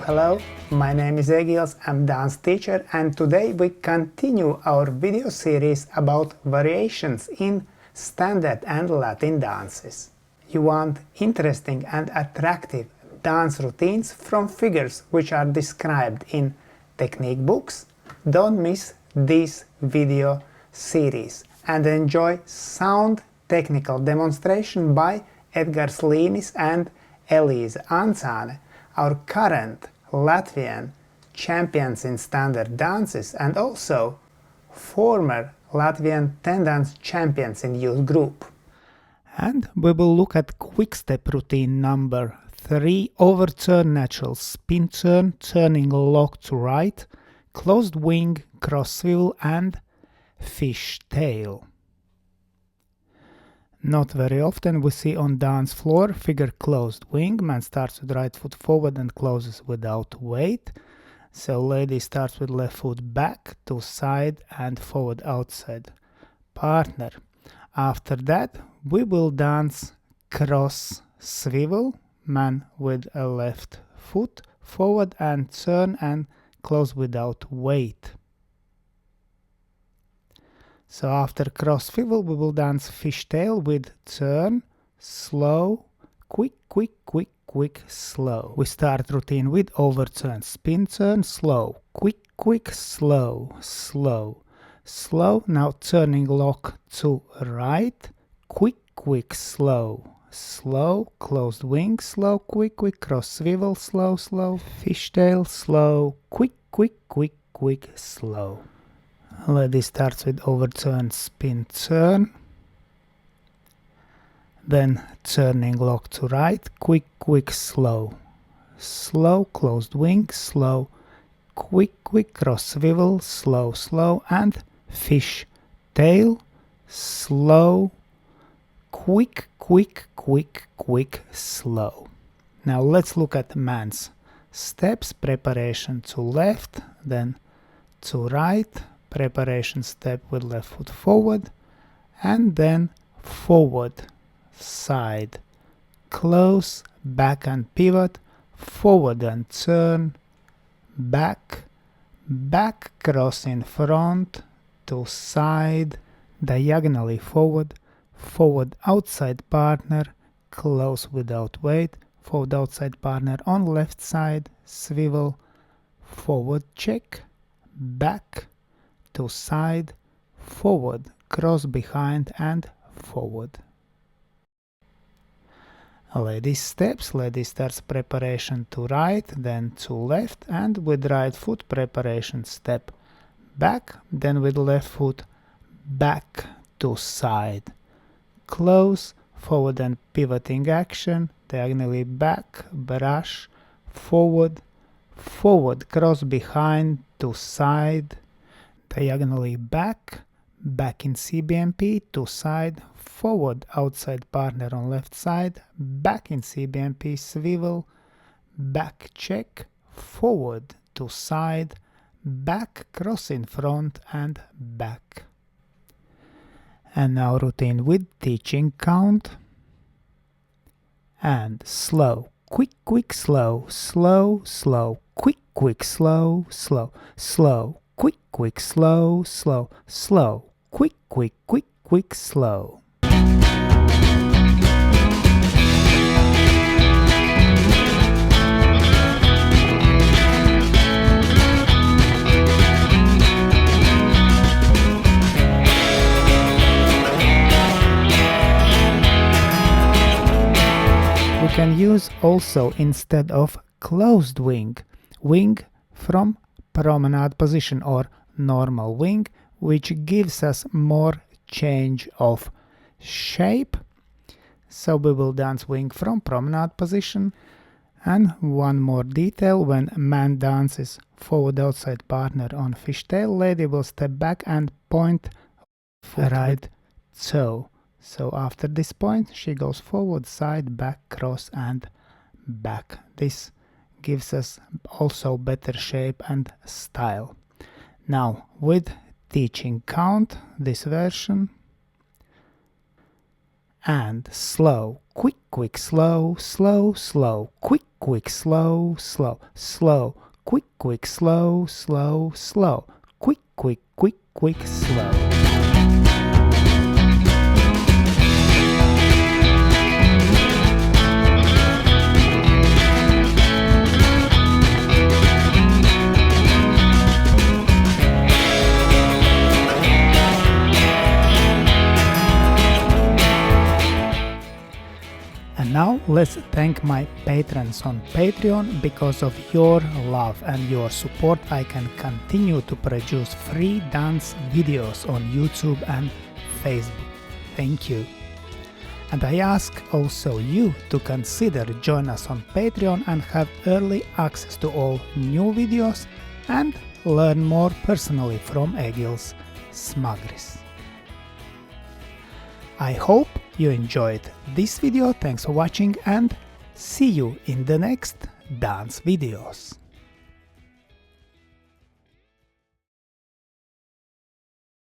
Hello, my name is Egils, I'm dance teacher, and today we continue our video series about variations in standard and Latin dances. You want interesting and attractive dance routines from figures which are described in technique books? Don't miss this video series and enjoy sound technical demonstration by Edgars Linis and Eliza Ancane, our current Latvian champions in standard dances and also former Latvian 10 dance champions in youth group. And we will look at Quickstep routine number 3, overturn natural spin turn, turning lock to right, closed wing, cross swivel and fish tail. Not very often we see on dance floor figure closed wing, man starts with right foot forward and closes without weight. So lady starts with left foot back to side and forward outside partner. After that we will dance cross swivel, man with a left foot forward and turn and close without weight. So after cross swivel we will dance fishtail with turn, slow, quick, quick, quick, quick, slow. We start routine with overturn, spin turn, slow, quick, quick, slow, slow, slow. Now turning lock to right, quick, quick, slow, slow, closed wing, slow, quick, quick, cross swivel, slow, slow, fishtail, slow, quick, quick, quick, quick, slow. Lady starts with overturn, spin, turn, then turning lock to right, quick, quick, slow, slow, closed wing, slow, quick, quick, cross swivel, slow, slow, and fish tail, slow, quick, quick, quick, quick, slow. Now let's look at man's steps, preparation to left, then to right, preparation step with left foot forward, and then forward, side, close, back and pivot, forward and turn, back, back, cross in front, to side, diagonally forward, forward outside partner, close without weight, forward outside partner on left side, swivel, forward check, back, to side, forward, cross behind and forward. Lady steps, lady starts preparation to right, then to left, and with right foot preparation step back, then with left foot back to side, close, forward and pivoting action, diagonally back, brush, forward, forward, cross behind to side, diagonally back, back in CBMP, to side, forward outside partner on left side, back in CBMP, swivel, back check, forward to side, back, cross in front and back. And now routine with teaching count. And slow, quick, quick, slow, slow, slow, quick, quick, slow, slow, slow, quick, quick, slow, slow, slow, quick, quick, quick, quick, slow. We can use also instead of closed wing, wing from promenade position or normal wing, which gives us more change of shape. So we will dance wing from promenade position. And one more detail, when man dances forward outside partner on fishtail, lady will step back and point right toe. So after this point she goes forward, side, back, cross and back. This gives us also better shape and style. Now with teaching count, this version, and slow, quick, quick, slow, slow, slow, quick, quick, slow, slow, slow, quick, quick, slow, slow, slow, quick, quick, quick, quick, slow. And now let's thank my patrons on Patreon. Because of your love and your support I can continue to produce free dance videos on YouTube and Facebook. Thank you. And I ask also you to consider join us on Patreon and have early access to all new videos and learn more personally from Egils Smagris. I hope you enjoyed this video, thanks for watching and see you in the next dance videos.